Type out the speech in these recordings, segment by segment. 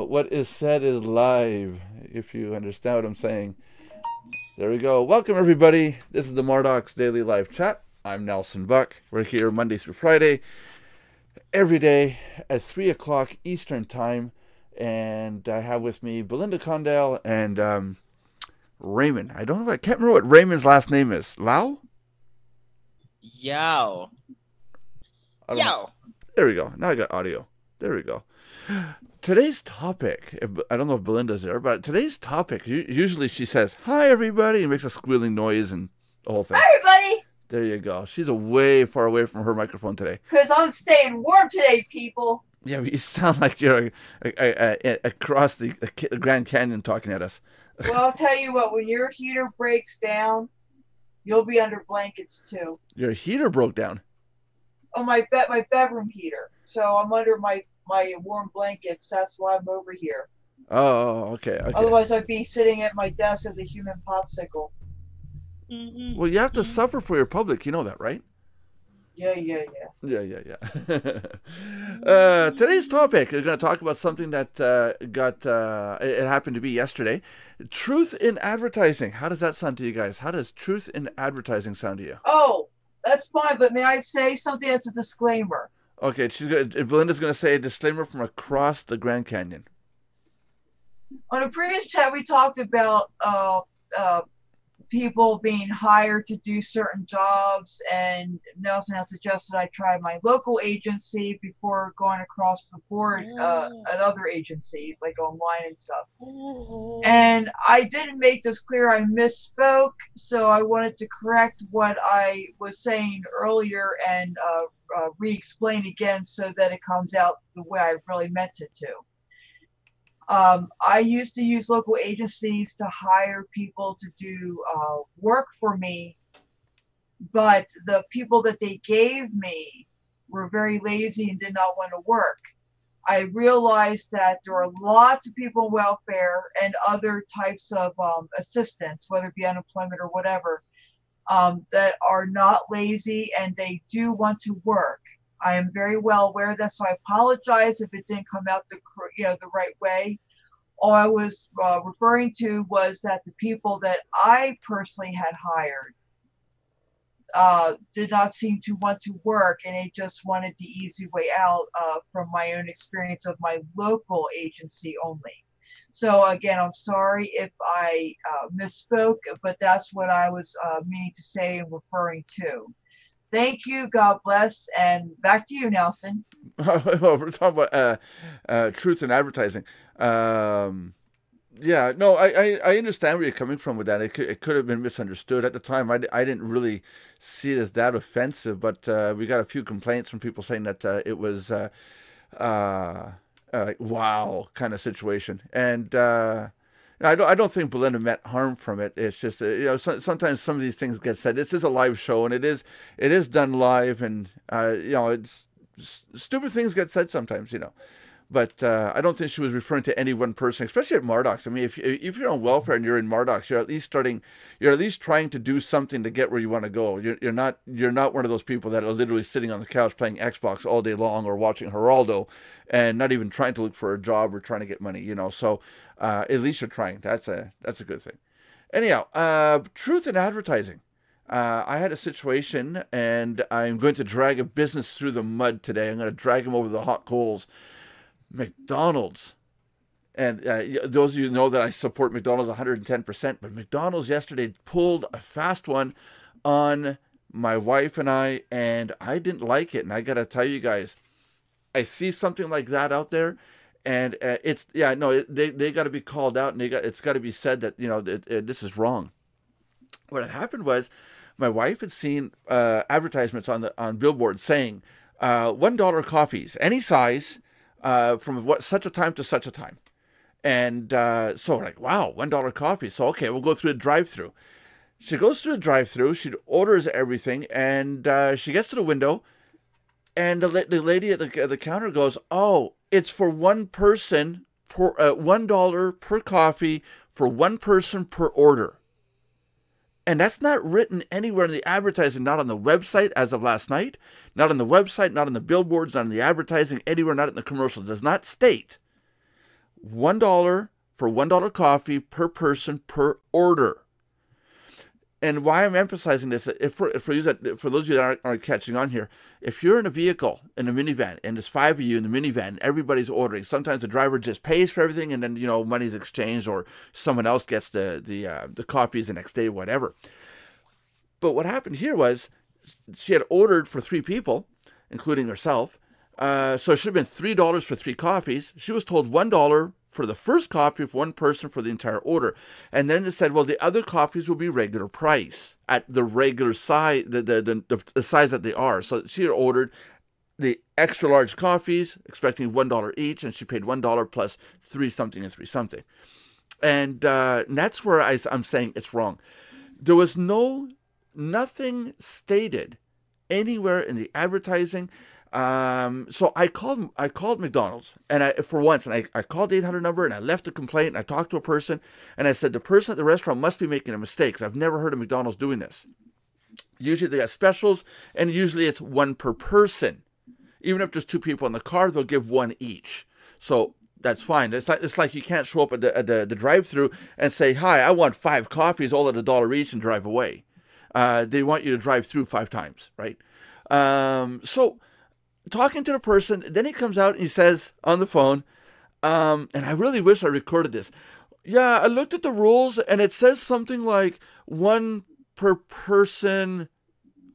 What is said is live, if you understand what I'm saying. There we go. Welcome, everybody. This is the Mardox Daily Live Chat. I'm Nelson Buck. We're here Monday through Friday, every day at 3 o'clock Eastern Time. And I have with me Belinda Condell and Raymond. I can't remember what Raymond's last name is. Lau? Yo. I don't know. Yo. There we go. Now I got audio. There we go. Today's topic, I don't know if Belinda's there, but today's topic, usually she says, hi, everybody, and makes a squealing noise and the whole thing. Hi, everybody. There you go. She's way far away from her microphone today. Because I'm staying warm today, people. Yeah, but you sound like you're across the Grand Canyon talking at us. Well, I'll tell you what, when your heater breaks down, you'll be under blankets, too. Your heater broke down. Oh, my bedroom heater. So I'm under my warm blankets. That's why I'm over here. Oh, okay. Otherwise, I'd be sitting at my desk as a human popsicle. Well, you have to suffer for your public. You know that, right? Yeah. Today's topic is going to talk about something that it happened to be yesterday. Truth in advertising. How does that sound to you guys? How does truth in advertising sound to you? Oh, that's fine, but may I say something as a disclaimer? Okay, Belinda's going to say a disclaimer from across the Grand Canyon. On a previous chat, we talked about people being hired to do certain jobs, and Nelson has suggested I try my local agency before going across the board at other agencies, like online and stuff. And I didn't make this clear. I misspoke, so I wanted to correct what I was saying earlier and re-explain again so that it comes out the way I really meant it to. I used to use local agencies to hire people to do work for me, but the people that they gave me were very lazy and did not want to work. I realized that there are lots of people in welfare and other types of assistance, whether it be unemployment or whatever, that are not lazy and they do want to work. I am very well aware of that, so I apologize if it didn't come out the right way. All I was referring to was that the people that I personally had hired did not seem to want to work, and they just wanted the easy way out from my own experience of my local agency only. So again, I'm sorry if I misspoke, but that's what I was meaning to say and referring to. Thank you. God bless. And back to you, Nelson. Well, we're talking about truth in advertising. Yeah, no, I understand where you're coming from with that. It could have been misunderstood at the time. I didn't really see it as that offensive, but we got a few complaints from people saying that it was like wow kind of situation, and I don't think Belinda meant harm from it. It's just sometimes some of these things get said. This is a live show, and it is done live, and it's stupid things get said sometimes, But I don't think she was referring to any one person, especially at Mardox. I mean, if you're on welfare and you're in Mardox, you're at least trying to do something to get where you want to go. You're not one of those people that are literally sitting on the couch playing Xbox all day long or watching Geraldo, and not even trying to look for a job or trying to get money. So at least you're trying. That's a good thing. Anyhow, truth in advertising. I had a situation, and I'm going to drag a business through the mud today. I'm going to drag them over the hot coals. McDonald's. And those of you know that I support McDonald's 110%, but McDonald's yesterday pulled a fast one on my wife and I didn't like it. And I got to tell you guys, I see something like that out there, and they got to be called out, and it's got to be said that, this is wrong. What had happened was my wife had seen advertisements on billboards saying $1 coffees, any size, from such a time to such a time. And so we're like, wow, $1 coffee. So, okay, we'll go through the drive-thru. She goes through the drive-thru. She orders everything, and she gets to the window, and the lady at the counter goes, oh, it's for one person, $1 per coffee for one person per order. And that's not written anywhere in the advertising, not on the website as of last night, not on the website, not on the billboards, not on the advertising, anywhere, not in the commercials. It does not state $1 for $1 coffee per person per order. And why I'm emphasizing this, for those of you that aren't catching on here, if you're in a vehicle, in a minivan, and there's 5 of you in the minivan, and everybody's ordering, sometimes the driver just pays for everything, and then, you know, money's exchanged, or someone else gets the coffees the next day, whatever. But what happened here was, she had ordered for 3 people, including herself, so it should have been $3 for 3 coffees. She was told $1 for the first coffee for one person for the entire order. And then it said, well, the other coffees will be regular price at the regular size, the size that they are. So she had ordered the extra large coffees, expecting $1 each, and she paid $1 plus 3 something and 3 something. And that's where I'm saying it's wrong. There was nothing stated anywhere in the advertising. So I called McDonald's, and I called the 800 number, and I left a complaint, and I talked to a person, and I said, the person at the restaurant must be making a mistake, 'cause I've never heard of McDonald's doing this. Usually they got specials, and usually it's 1 per person. Even if there's 2 people in the car, they'll give 1 each. So that's fine. It's like you can't show up at the drive-thru and say, hi, I want 5 coffees, all at $1 each, and drive away. They want you to drive through 5 times, right? So talking to the person, then he comes out and he says on the phone, and I really wish I recorded this. Yeah, I looked at the rules, and it says something like 1 per person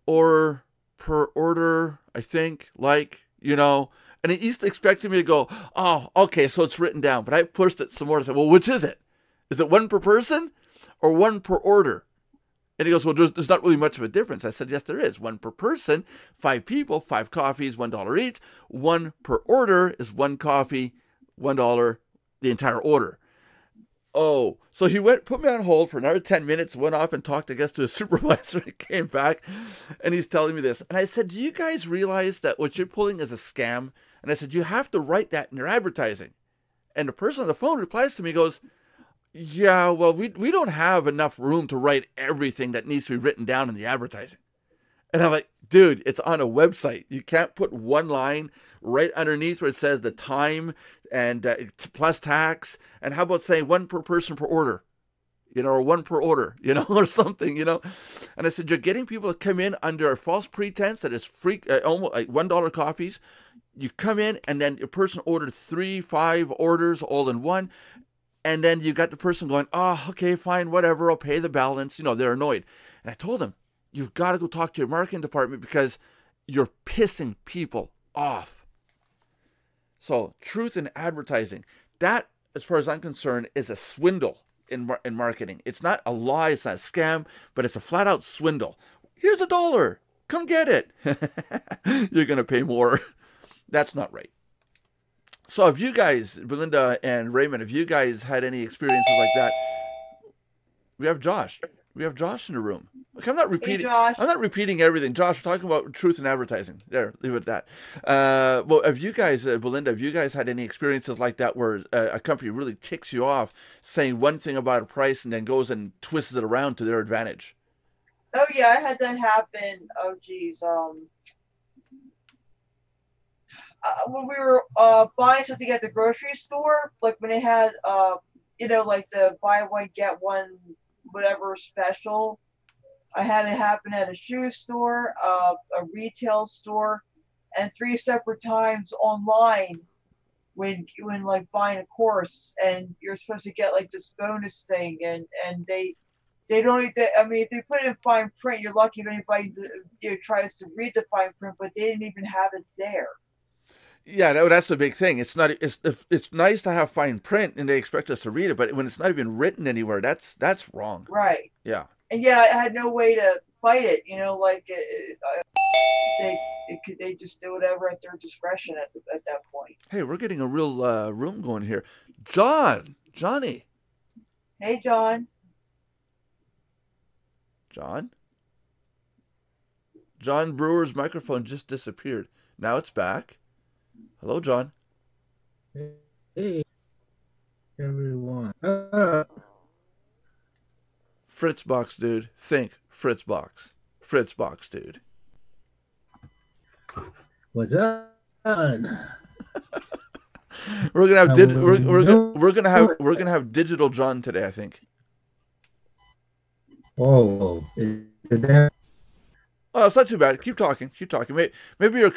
or per order, I think, like, you know. And he's expecting me to go, oh, okay, so it's written down. But I pushed it some more and said, well, which is it? Is it 1 per person or 1 per order? And he goes, well, there's not really much of a difference. I said, yes, there is. 1 per person, 5 people, 5 coffees, $1 each. 1 per order is 1 coffee, $1, the entire order. Oh, so he put me on hold for another 10 minutes, went off and talked, I guess, to his supervisor, and came back, and he's telling me this. And I said, do you guys realize that what you're pulling is a scam? And I said, you have to write that in your advertising. And the person on the phone replies to me, goes, yeah, well, we don't have enough room to write everything that needs to be written down in the advertising. And I'm like, dude, it's on a website. You can't put 1 line right underneath where it says the time and plus tax. And how about saying 1 per person per order, you know, or 1 per order, you know, or something, you know. And I said, you're getting people to come in under a false pretense that is free, almost like $1 coffees. You come in, and then a person ordered 3, 5 orders all in one. And then you got the person going, oh, okay, fine, whatever, I'll pay the balance. You know, they're annoyed. And I told them, you've got to go talk to your marketing department because you're pissing people off. So truth in advertising, that, as far as I'm concerned, is a swindle in marketing. It's not a lie, it's not a scam, but it's a flat-out swindle. Here's $1. Come get it. You're going to pay more. That's not right. So if you guys, Belinda and Raymond, if you guys had any experiences like that, we have Josh. We have Josh in the room. Look, I'm not repeating. Hey, Josh. I'm not repeating everything. Josh, we're talking about truth in advertising. There, leave it at that. Well, have you guys, Belinda, have you guys had any experiences like that where a company really ticks you off, saying one thing about a price and then goes and twists it around to their advantage? Oh yeah, I had that happen. Oh geez. When we were buying something at the grocery store, like when they had like the buy one get one whatever special. I had it happen at a shoe store, a retail store, and 3 separate times online when like buying a course and you're supposed to get like this bonus thing and they don't I mean, if they put it in fine print, you're lucky if anybody tries to read the fine print, but they didn't even have it there. Yeah, that's the big thing. It's not. It's nice to have fine print, and they expect us to read it, but when it's not even written anywhere, that's wrong. Right. Yeah. And yeah, I had no way to fight it. You know, like they just do whatever at their discretion at that point. Hey, we're getting a real room going here. Johnny. Hey, John. John Brewer's microphone just disappeared. Now it's back. Hello, John. Hey, everyone. Fritzbox, dude. Think Fritzbox. Fritzbox, dude. What's up? We're gonna have we're gonna have digital John today, I think. Oh, is that? Oh, it's not too bad. Keep talking. Keep talking. Maybe your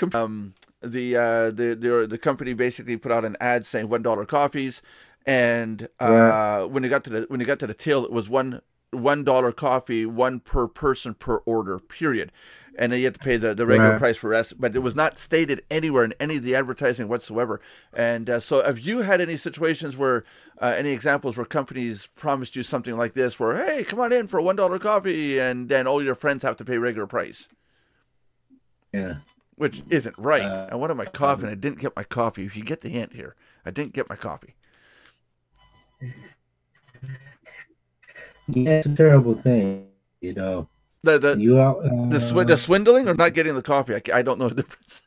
the company basically put out an ad saying $1 coffees, and when you got to the till, it was $1 coffee, one per person per order, period. And then you had to pay the regular price for rest, but it was not stated anywhere in any of the advertising whatsoever. And so have you had any situations where, any examples where companies promised you something like this, where, hey, come on in for a $1 coffee, and then all your friends have to pay regular price? Yeah. Which isn't right. I wanted my coffee, and I didn't get my coffee. If you get the hint here, I didn't get my coffee. Yeah, it's a terrible thing, you know. The swindling or not getting the coffee? I don't know the difference.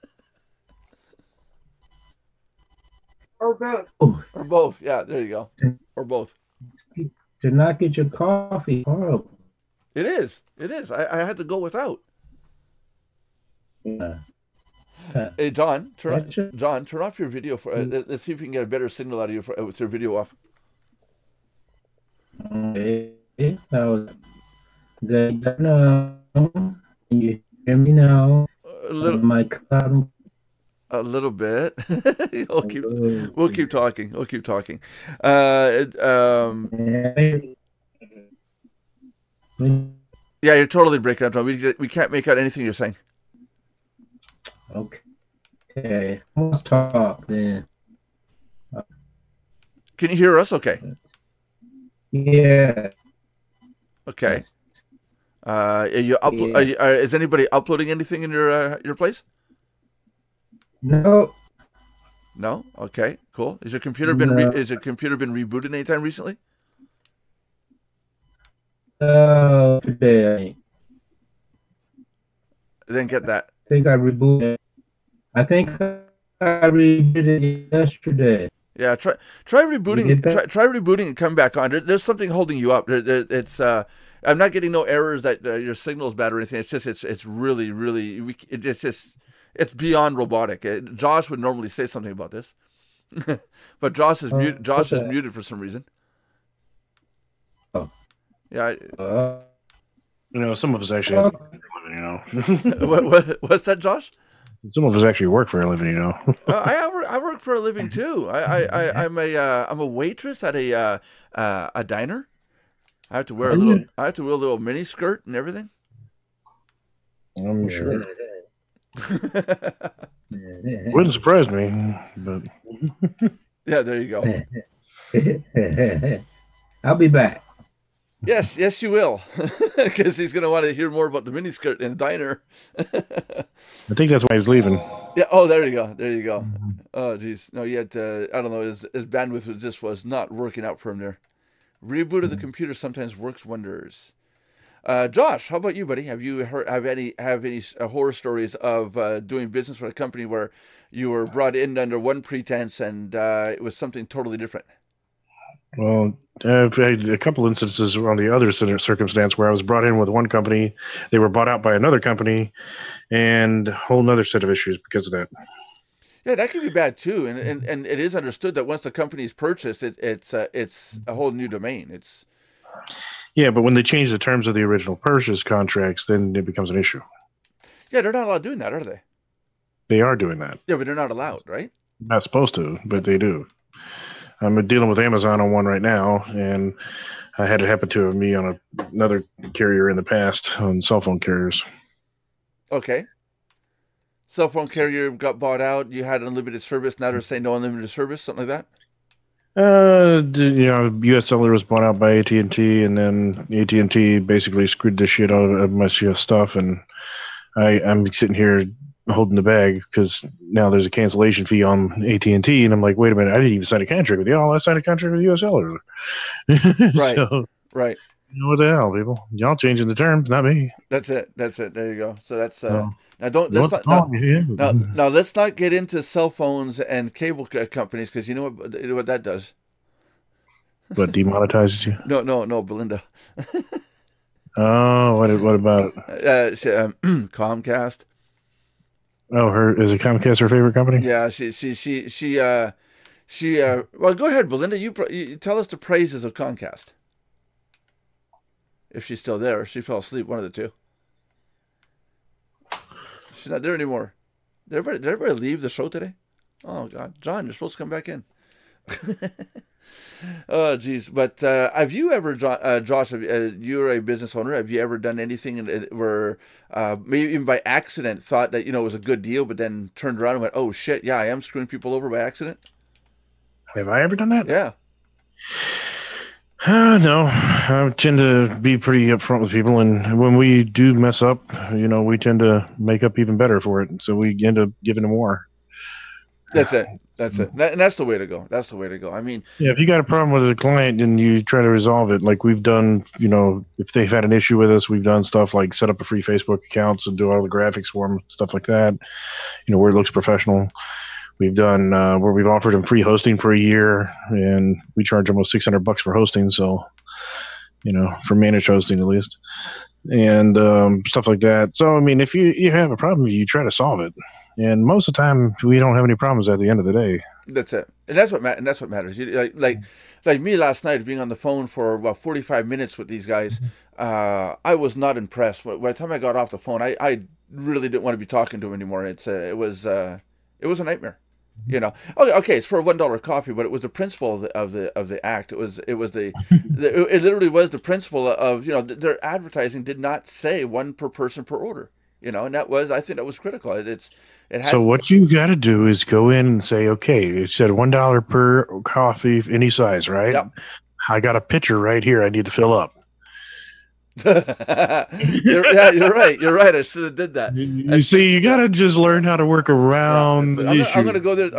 Or both. Or both. Yeah, there you go. Or both. To not get your coffee, horrible. It is. It is. I had to go without. Yeah. Hey, John, turn off your video for. Let's see if we can get a better signal out of you with your video off. Okay. Now, can you hear me now? A little. A little bit. We'll keep talking. We'll keep talking. Yeah, you're totally breaking up, John. We can't make out anything you're saying. Okay. Let's talk then. Can you hear us? Okay. Yeah. Okay. Is anybody uploading anything in your place? No. No. Okay. Cool. Is your computer been rebooted anytime recently? Today. I didn't get that. I think I rebooted. I think I rebooted yesterday. Yeah. Try rebooting. Try rebooting and come back on. There's something holding you up. It's I'm not getting no errors that your signal is bad or anything. It's just it's really it's beyond robotic. Josh would normally say something about this, but Josh is muted. Josh is muted for some reason. Oh. Yeah. Some of us actually have What's that, Josh? Some of us actually work for a living, I work for a living too. I'm a waitress at a diner. I have to wear a little mini skirt and everything. I'm sure. Wouldn't surprise me, but yeah, there you go. I'll be back. Yes, you will, because he's going to want to hear more about the miniskirt in the diner. I think that's why he's leaving. Yeah. Oh, there you go. Mm-hmm. Oh, geez. No, he had I don't know. His bandwidth was not working out for him there. Reboot of the computer sometimes works wonders. Josh, how about you, buddy? Have you have any horror stories of doing business with a company where you were brought in under one pretense and it was something totally different? Well, I've had a couple instances on the other circumstance where I was brought in with one company, they were bought out by another company, and a whole nother set of issues because of that. Yeah, that can be bad too, and it is understood that once the company is purchased, it's a whole new domain. Yeah, but when they change the terms of the original purchase contracts, then it becomes an issue. Yeah, they're not allowed doing that, are they? They are doing that. Yeah, but they're not allowed, right? Not supposed to, but they do. I'm dealing with Amazon on one right now, and I had it happen to me on another carrier in the past on cell phone carriers. Okay. Cell phone carrier got bought out. You had unlimited service. Now they're saying no unlimited service, something like that. U.S. Cellular was bought out by AT&T, and then AT&T basically screwed the shit out of my stuff, and I'm sitting here holding the bag because now there's a cancellation fee on AT&T, and I'm like, wait a minute, I didn't even sign a contract with y'all. I signed a contract with U.S. Cellular. Right. Right. What the hell, people? Y'all changing the terms, not me. That's it. There you go. So that's now let's not get into cell phones and cable companies, because you know what that does. What, demonetizes you? No, Belinda. Oh, what about it? Comcast. Oh, is it Comcast her favorite company? Yeah, well, go ahead, Belinda. You tell us the praises of Comcast. If she's still there, she fell asleep. One of the two. She's not there anymore. Did everybody leave the show today? Oh God, John, you're supposed to come back in. Oh geez, but have you ever, Josh? You're a business owner. Have you ever done anything where maybe even by accident thought that it was a good deal, but then turned around and went, "Oh shit, yeah, I am screwing people over by accident." Have I ever done that? Yeah. No, I tend to be pretty upfront with people, and when we do mess up, we tend to make up even better for it. So we end up giving them more. That's it. And that's the way to go. That's the way to go. I mean, yeah, if you got a problem with a client and you try to resolve it, like we've done, if they've had an issue with us, we've done stuff like set up a free Facebook accounts and do all the graphics for them, stuff like that, where it looks professional. We've done where we've offered them free hosting for a year, and we charge almost $600 for hosting. So, for managed hosting at least, and stuff like that. So, I mean, if you have a problem, you try to solve it, and most of the time we don't have any problems at the end of the day. That's it, and that's what matters. Like me last night, being on the phone for about 45 minutes with these guys. I was not impressed. By the time I got off the phone, I really didn't want to be talking to him anymore. It was a nightmare. Okay, it's for a $1 coffee, but it was the principle of the act. It literally was the principle of their advertising did not say one per person per order. And I think that was critical. So what you got to do is go in and say, okay, it said $1 per coffee, any size, right? Yep. I got a pitcher right here. I need to fill up. You're right. I should have did that. You got to just learn how to work around the issue. I'm gonna go there.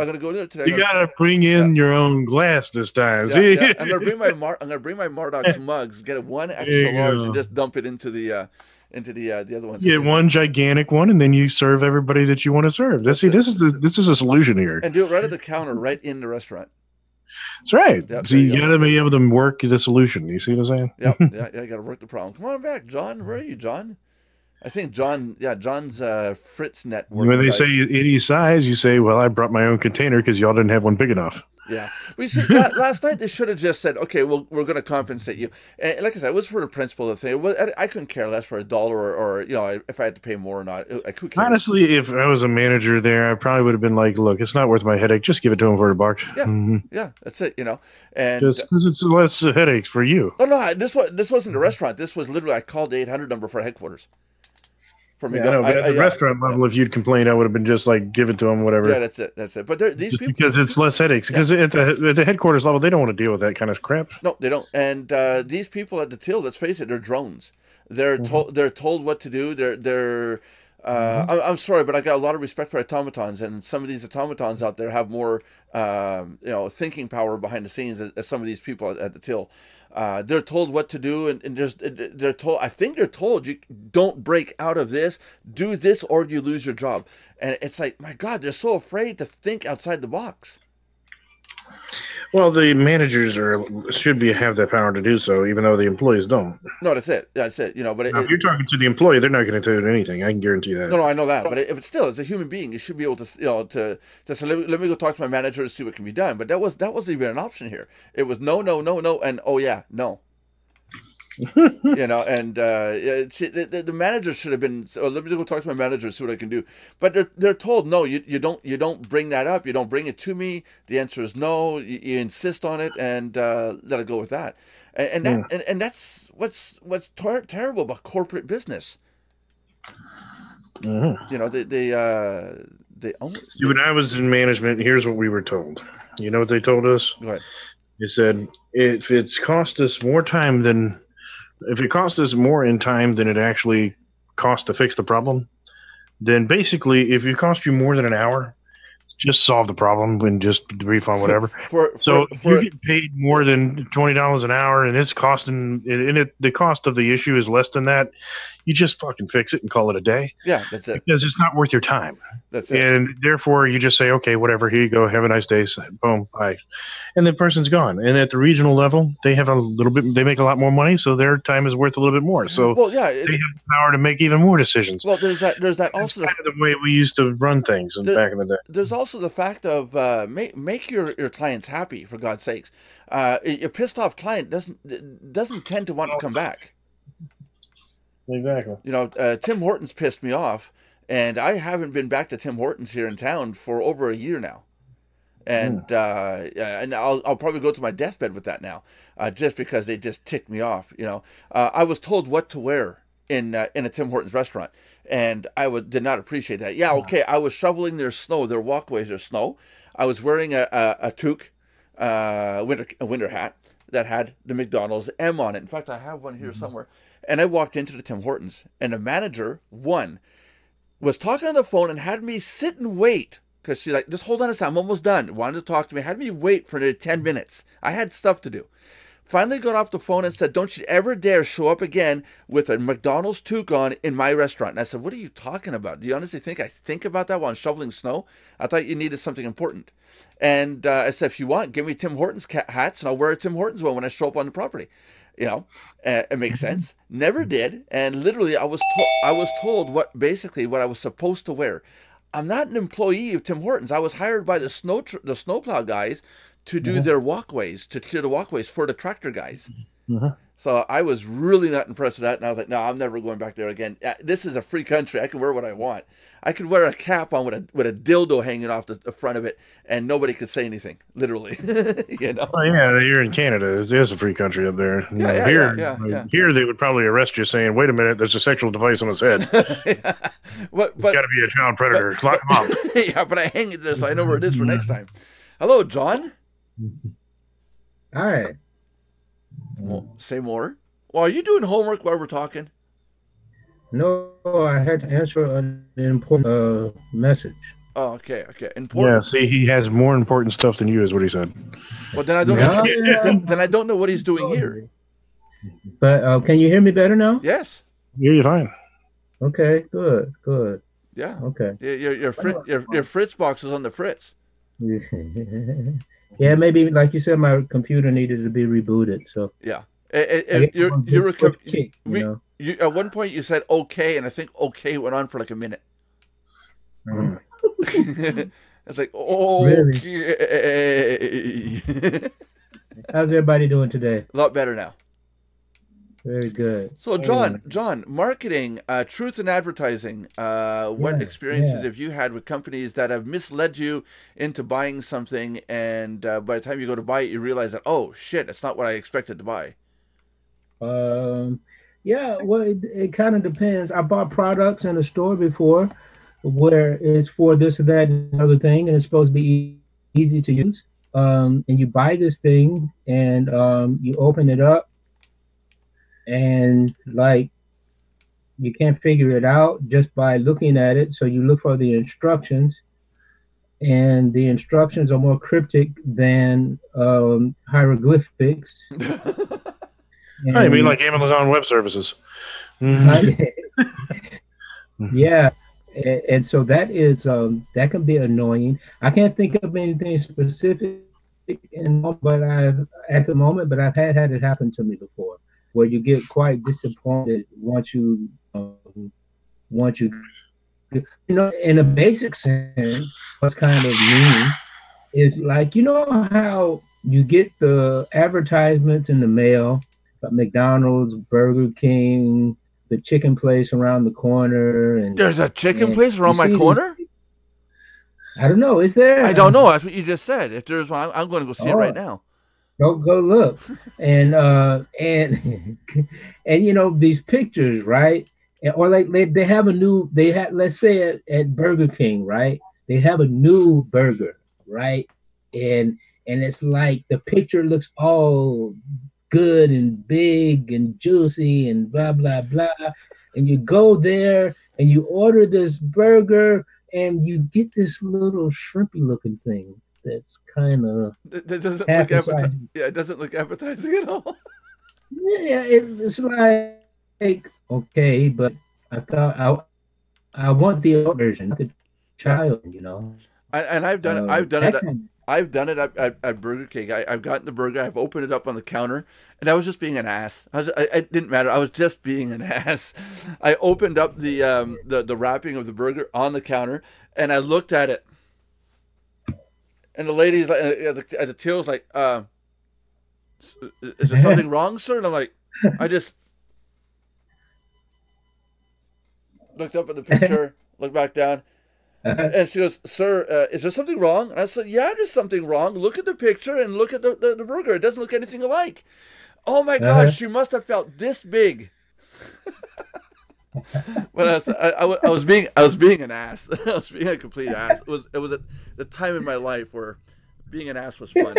Today. You got to bring in your own glass this time. Yeah. I'm gonna bring my Mardox mugs. Get one extra large and just dump it into the other ones. Get one gigantic one, and then you serve everybody that you want to serve. This is a solution here. And do it right at the counter, right in the restaurant. That's right. Yep, so you got to be able to work the solution. You see what I'm saying? Yeah, you got to work the problem. Come on back, John. Where are you, John? I think John's Fritz network. When they say any size, you say, "Well, I brought my own container because y'all didn't have one big enough." Yeah. We see last night they should have just said, "Okay, well, we're going to compensate you." And like I said, it was for the principle of the thing. I couldn't care less for $1 or if I had to pay more or not. I could care. Honestly, if I was a manager there, I probably would have been like, "Look, it's not worth my headache. Just give it to him for $1." Yeah, yeah, that's it. And just because it's less headaches for you. Oh no, this wasn't a restaurant. This was literally I called the 800 number for headquarters. For me, but at the restaurant level, if you'd complained, I would have been just like, give it to them, whatever. Yeah, that's it. But these people, because it's less headaches. Because at the headquarters level, they don't want to deal with that kind of crap. No, they don't. And these people at the till, let's face it, they're drones. They're told what to do. I'm sorry, but I got a lot of respect for automatons, and some of these automatons out there have more thinking power behind the scenes as some of these people at the till. They're told what to do, and they're told. I think they're told you don't break out of this, do this, or you lose your job. And it's like, my God, they're so afraid to think outside the box. Well, the managers should have that power to do so, even though the employees don't. No, that's it. But if you're talking to the employee, they're not going to tell you anything. I can guarantee that. No, I know that. But if it's still, as a human being, you should be able to say, let me go talk to my manager to see what can be done. But that wasn't even an option here. It was no, and oh yeah, no. And the manager should have been. So let me go talk to my manager, see what I can do. But they're told no, you don't bring that up. You don't bring it to me. The answer is no. You insist on it, and let it go with that. And that's what's terrible about corporate business. Mm-hmm. They own. See, when I was in management, here's what we were told. You know what they told us? Go ahead. They said if it cost us more in time than it actually costs to fix the problem, then basically, if it costs you more than an hour, just solve the problem and just refund whatever. If you get paid more than $20 an hour and it's costing, the cost of the issue is less than that, you just fucking fix it and call it a day. Yeah, that's it. Because it's not worth your time. That's it. And therefore, you just say, okay, whatever, here you go, have a nice day, boom, bye. And the person's gone. And at the regional level, they have a little bit, they make a lot more money, so their time is worth a little bit more. So Well, yeah, they have the power to make even more decisions. well, there's that That's also. kind of the way we used to run things back in the day. There's also the fact of make your clients happy, for God's sakes. A pissed off client doesn't tend to want to come back. Exactly. You know, Tim Hortons pissed me off, and I haven't been back to Tim Hortons here in town for over a year now. And I'll probably go to my deathbed with that now, just because they just ticked me off. You know, I was told what to wear in a Tim Hortons restaurant, and I did not appreciate that. Yeah, okay, I was shoveling their snow, their walkways, their snow. I was wearing a toque, winter hat that had the McDonald's M on it. In fact, I have one here somewhere. And I walked into the Tim Hortons, and the manager, was talking on the phone and had me sit and wait. Because she's like, just hold on a second, I'm almost done. Wanted to talk to me, had me wait for 10 minutes. I had stuff to do. Finally got off the phone and said, don't you ever dare show up again with a McDonald's toque on in my restaurant. And I said, what are you talking about? Do you honestly think I think about that while I'm shoveling snow? I thought you needed something important. And I said, if you want, give me Tim Hortons hats, and I'll wear a Tim Hortons one when I show up on the property. You know, it makes sense. Never did. And literally, I was told what I was supposed to wear. I'm not an employee of Tim Hortons. I was hired by the snowplow guys to do their walkways, to clear the walkways for the tractor guys. So I was really not impressed with that, and I was like, no, I'm never going back there again. This is a free country. I can wear what I want. I could wear a cap on with a dildo hanging off the front of it, and nobody could say anything, literally. You know? Oh, yeah, you're in Canada. It is a free country up there. Here they would probably arrest you saying, wait a minute, there's a sexual device on his head. Yeah. But got to be a child predator. Lock him up. Yeah, but I hang it there so I know where it is for next time. Hello, John. Hi. Well, say more. Well, are you doing homework while we're talking? No, I had to answer an important message. Oh, okay. Important. Yeah, see, he has more important stuff than you, is what he said. Well, then I don't know. Then I don't know what he's doing here. But can you hear me better now? Yes. Yeah, you're fine. Okay, good. Yeah. Okay. Your Fritz box was on the Fritz. Yeah, maybe like you said, my computer needed to be rebooted. So yeah, you at one point you said okay, and I think okay went on for like a minute. It's like okay. How's everybody doing today? A lot better now. Very good. So John, marketing, truth in advertising. What experiences have you had with companies that have misled you into buying something, and by the time you go to buy it, you realize that, oh shit, it's not what I expected to buy? Yeah, well, it kind of depends. I bought products in a store before where it's for this or that and other thing, and it's supposed to be easy to use. And you buy this thing, and you open it up, and like you can't figure it out just by looking at it. So you look for the instructions, and the instructions are more cryptic than hieroglyphics. Oh, you mean like Amazon Web Services? Yeah, and so that is that can be annoying. I can't think of anything specific but I've had it happen to me before, where you get quite disappointed once you in a basic sense. What's kind of mean is like, you know how you get the advertisements in the mail, McDonald's, Burger King, the chicken place around the corner, and there's a chicken place around my corner. I don't know. Is there? I don't know. That's what you just said. If there's one, I'm going to go see it right now. Go look, and and you know these pictures, right? Or like they have let's say at Burger King, right? They have a new burger, right? And it's like the picture looks all good and big and juicy and blah blah blah, and you go there and you order this burger and you get this little shrimpy looking thing that's kind of that doesn't look appetizing. Yeah, it doesn't look appetizing at all. Yeah, it's like like, okay, but I thought I want the adult version, not the Yeah. child, you know. And I've done it. I've done it. That kind I've done it at Burger King. I've gotten the burger. I've opened it up on the counter, and I was just being an ass. It didn't matter. I was just being an ass. I opened up the wrapping of the burger on the counter, and I looked at it, and the lady's like, at the till was like, "Is there something wrong, sir?" And I'm like, I just looked up at the picture, looked back down, of. and she goes, "Sir, is there something wrong?" And I said, "Yeah, there's something wrong. Look at the picture and look at the burger. It doesn't look anything alike." Oh my gosh, she must have felt this big. When I was being an ass. I was being a complete ass. It was the time in my life where being an ass was fun.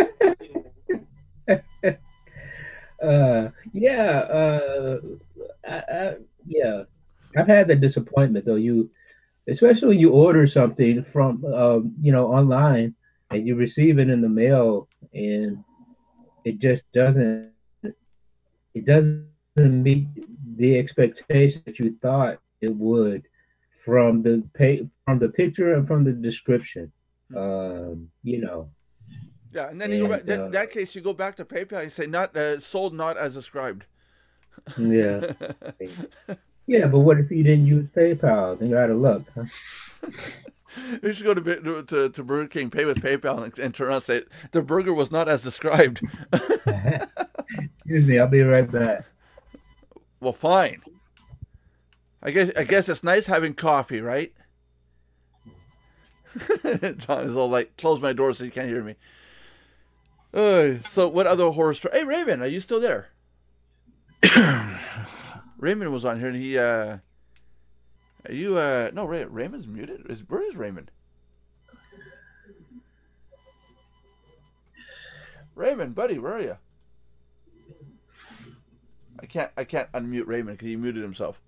Yeah, yeah. I've had the disappointment though. Especially when you order something from, online, and you receive it in the mail, and it just doesn't meet the expectation that you thought it would from the picture and from the description. You know, Yeah, and then you go back. and In that case, you go back to PayPal. You say not sold, not as described. yeah, yeah. But what if you didn't use PayPal? Then you're out of luck, huh? You should go to Burger King, pay with PayPal, and turn around and say the burger was not as described. Excuse me, I'll be right back. Well, fine. I guess it's nice having coffee, right? John is all like, close my door so you can't hear me. So what other horror story? Hey, Raymond, are you still there? Raymond was on here, and he are you no, Raymond's muted. Where is Raymond? Raymond, buddy, where are you? I can't unmute Raymond because he muted himself.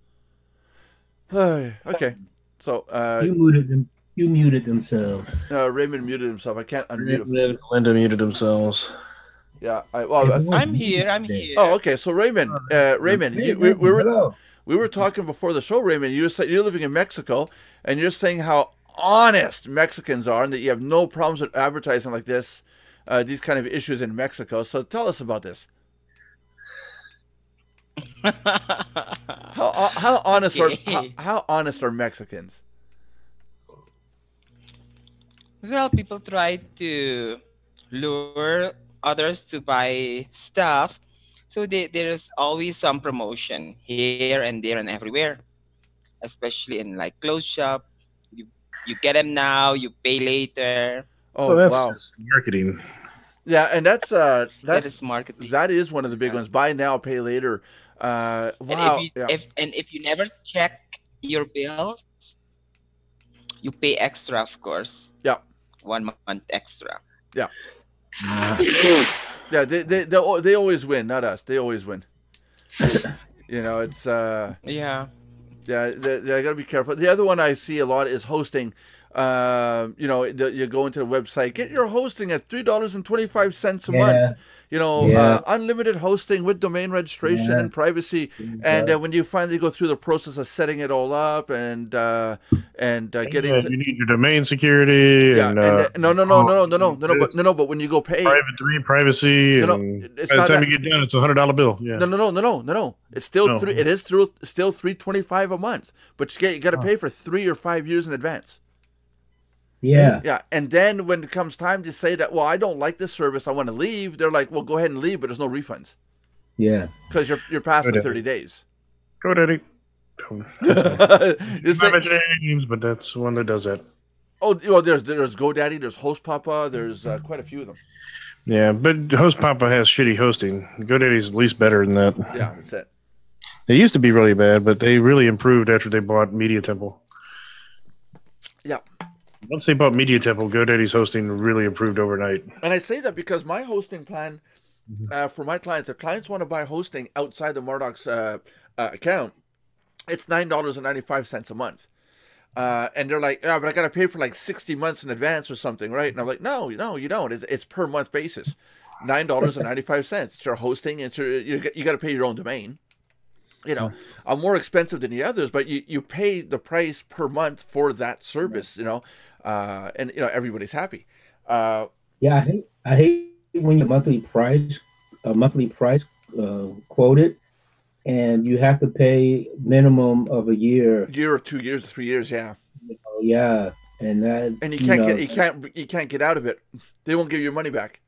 Okay, so You muted themselves. Raymond muted himself. I can't unmute him. Linda muted themselves. Yeah, I'm here. I'm here. Oh, okay. So Raymond, Raymond, Hey, we hello. were talking before the show, Raymond. You said you're living in Mexico, and you're saying how honest Mexicans are, and that you have no problems with advertising like this, these kind of issues in Mexico. So tell us about this. How honest Okay. how honest are Mexicans? Well, people try to lure others to buy stuff, so there's always some promotion here and there and everywhere, especially in like clothes shop. You you get them now, you pay later. Oh Well, that's wow, just marketing. yeah, and That is marketing. that is one of the big Yeah. ones. Buy now, pay later. And if Wow, you yeah, if you never check your bills, you pay extra, of course. yeah, 1 month extra. yeah, Uh, yeah. They always win, not us. They always win. You know, it's Yeah. yeah, I gotta be careful. The other one I see a lot is hosting. You go into the website, get your hosting at $3.25 a month. yeah, You know, yeah, unlimited hosting with domain registration yeah. and privacy. And Yeah. when you finally go through the process of setting it all up and getting Yeah, you need your domain security yeah, and and but when you go pay, privacy, no, no, and it's by the not time that. you get done, it's $100 bill. Yeah. No. It's still No. three. It is still $3.25 a month, but you got to pay for 3 or 5 years in advance. Yeah. Yeah, and then when it comes time to say that, well, I don't like this service, I want to leave, they're like, well, go ahead and leave, but there's no refunds Yeah. because you're past the Good. 30 days. Go, Daddy. You I'm say- not mentioning any names, but that's the one that does that. oh, well, there's GoDaddy, there's Host Papa, there's quite a few of them. Yeah, but Host Papa has shitty hosting. GoDaddy's at least better than that. Yeah, that's it. They used to be really bad, but they really improved after they bought Media Temple. Yeah. Once they bought Media Temple, GoDaddy's hosting really improved overnight. And I say that because my hosting plan for my clients, if clients want to buy hosting outside the Mardox account, it's $9.95 a month. And they're like, yeah, but I got to pay for like 60 months in advance or something, right? And I'm like, no, you don't. It's per month basis. $9.95. It's your hosting. You got to pay your own domain. you know, are more expensive than the others, but you pay the price per month for that service, you know, and you know everybody's happy. Yeah, I hate when you a monthly price quoted, and you have to pay minimum of a year. Year or 2 years, 3 years, yeah. Yeah, and that And you know, you can't get out of it. They won't give you your money back.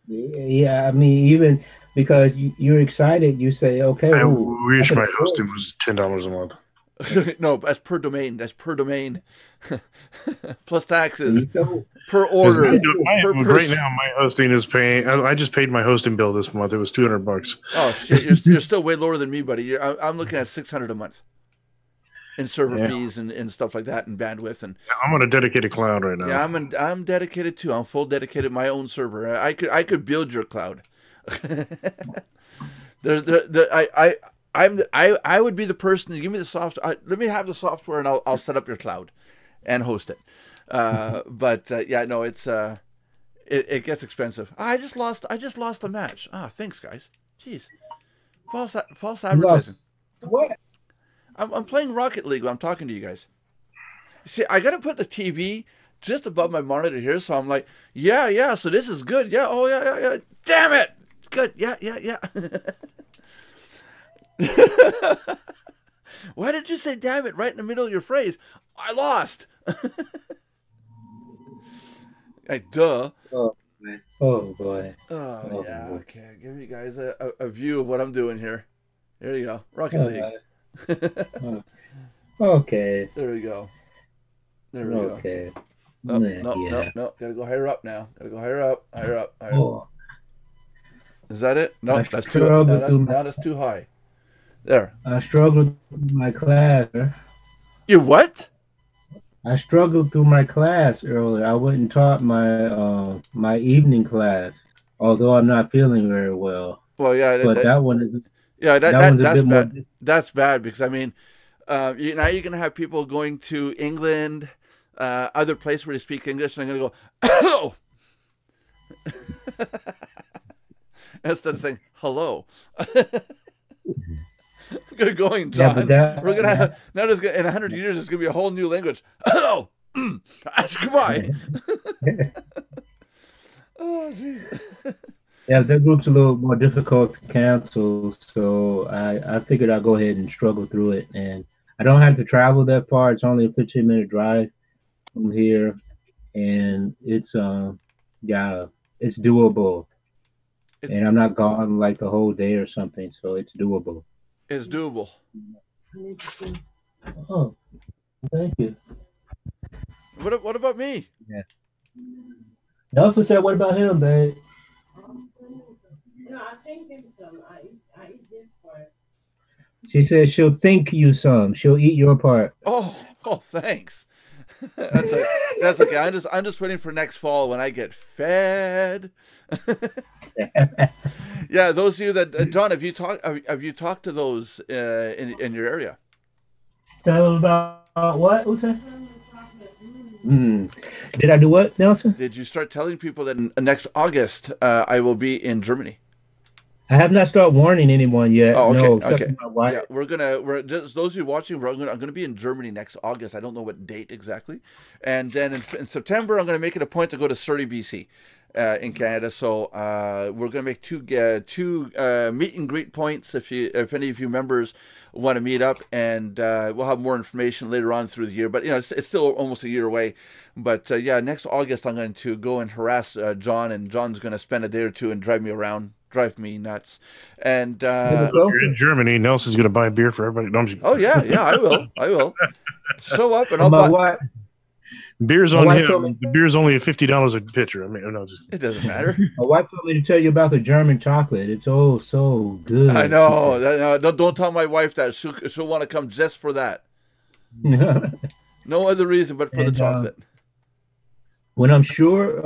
yeah. I mean, even because you're excited, you say, okay, I ooh, I wish can my afford hosting was $10 a month. No, that's per domain. That's per domain, plus it. taxes, You go. per 'Cause order, per right person. now, my hosting is paying. I just paid my hosting bill this month. It was $200. Oh shit, you're still way lower than me, buddy. I'm looking at 600 a month in server Yeah, fees and stuff like that, and bandwidth, and I'm on a dedicated cloud right yeah, now. I'm dedicated too. I'm full dedicated my own server. I could build your cloud. I would be the person to give me the let me have the software and I'll set up your cloud, and host it. But yeah, no, it gets expensive. I just lost a match. Ah, thanks guys. Jeez, false You lost advertising. what? I'm playing Rocket League when I'm talking to you guys. See, I gotta put the TV just above my monitor here, so I'm like, yeah. So this is good. Yeah. Oh yeah. Damn it. Good. Yeah. Why did you say damn it right in the middle of your phrase? I lost. Like, duh. Oh, man. Oh boy. Oh, Oh, yeah. boy. Okay. Give you guys a view of what I'm doing here. There you go. Rocket League. Okay. There we go. There we go. Okay. No. Yeah. Gotta go higher up now. Gotta go higher up. Oh, Is that it? No, I that's too. struggled Now that's too high. There. I struggled through my class. You what? I struggled through my class earlier. I went and taught my evening class, although I'm not feeling very well. Well, yeah. But that one is Yeah, that one's a that's bit more. bad. That's bad because I mean, now you're gonna have people going to England, other places where they speak English, and I'm gonna go, hello, instead of saying hello. Good going, Yeah, John. but that, We're gonna have now. In 100 years, it's gonna be a whole new language. Hello, goodbye. Oh, jeez. yeah, that group's a little more difficult to cancel, so I figured I'd go ahead and struggle through it. And I don't have to travel that far. It's only a 15-minute drive from here, and it's it's doable. And I'm not gone like the whole day or something, so it's doable. It's doable. Oh, thank you. What about me? Yeah. Nelson said, "What about him, babe?" No, I think it's I eat this part. She said she'll think you some. She'll eat your part. Oh, thanks. That's okay. I'm just waiting for next fall when I get fed. Yeah, those of you that John, have you talked to those in your area? Tell them about what? What's that? Did I do what, Nelson? Did you start telling people that next August I will be in Germany? I have not started warning anyone yet. Oh, okay, no, except okay. for my wife. Yeah, we're just those of you watching. I'm gonna be in Germany next August. I don't know what date exactly, and then in September I'm gonna make it a point to go to Surrey, BC, in Canada. So we're gonna make two meet and greet points. If any of you members want to meet up, and we'll have more information later on through the year. But you know, it's still almost a year away. But yeah, next August I'm going to go and harass John, and John's going to spend a day or two and drive me nuts. And You're in Germany. Nelson's going to buy beer for everybody. Don't you? oh yeah, I will show up and I'll My buy. wife, Beer's My on wife him. told me- The beer's only $50 a pitcher. I mean, no, just It doesn't matter. my wife told me to tell you about the German chocolate. It's oh so good. I know. Don't tell my wife that. She'll want to come just for that. No other reason but for the And, chocolate. when I'm sure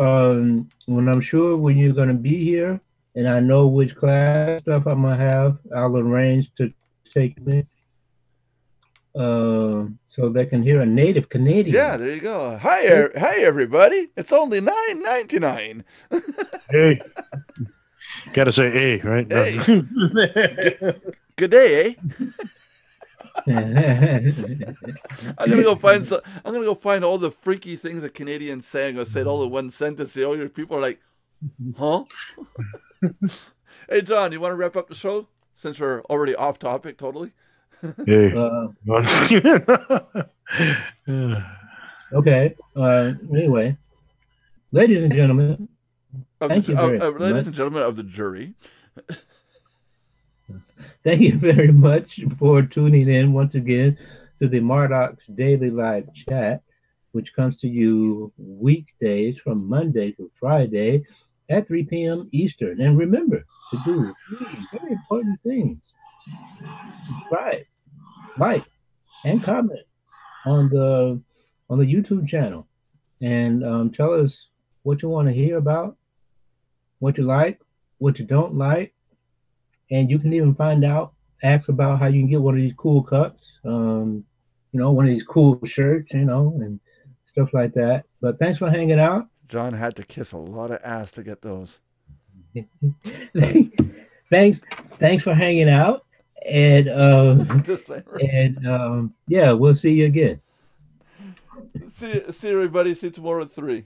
when you're gonna be here, and I know which class stuff I'm gonna have, I'll arrange to take me, so they can hear a native Canadian. Yeah, there you go. Hi everybody. It's only $9.99. hey, gotta say, hey, right? Hey. Good day, eh? Yeah. I'm gonna go find I'm gonna go find all the freaky things that Canadians say. I'm gonna say it all in one sentence. All your people are like, huh? Hey, John, you want to wrap up the show since we're already off topic totally? Hey. Okay. Anyway, ladies and gentlemen, thank you very Ladies much. and gentlemen of the jury. Thank you very much for tuning in once again to the Mardox Daily Live Chat, which comes to you weekdays from Monday to Friday at 3 p.m. Eastern. And remember to do three very important things: subscribe, like, and comment on the YouTube channel, and tell us what you want to hear about, what you like, what you don't like, and you can even find out, ask about how you can get one of these cool cups, one of these cool shirts, and stuff like that. But thanks for hanging out. John had to kiss a lot of ass to get those. thanks for hanging out, and yeah, we'll see you again. See you everybody. See you tomorrow at 3.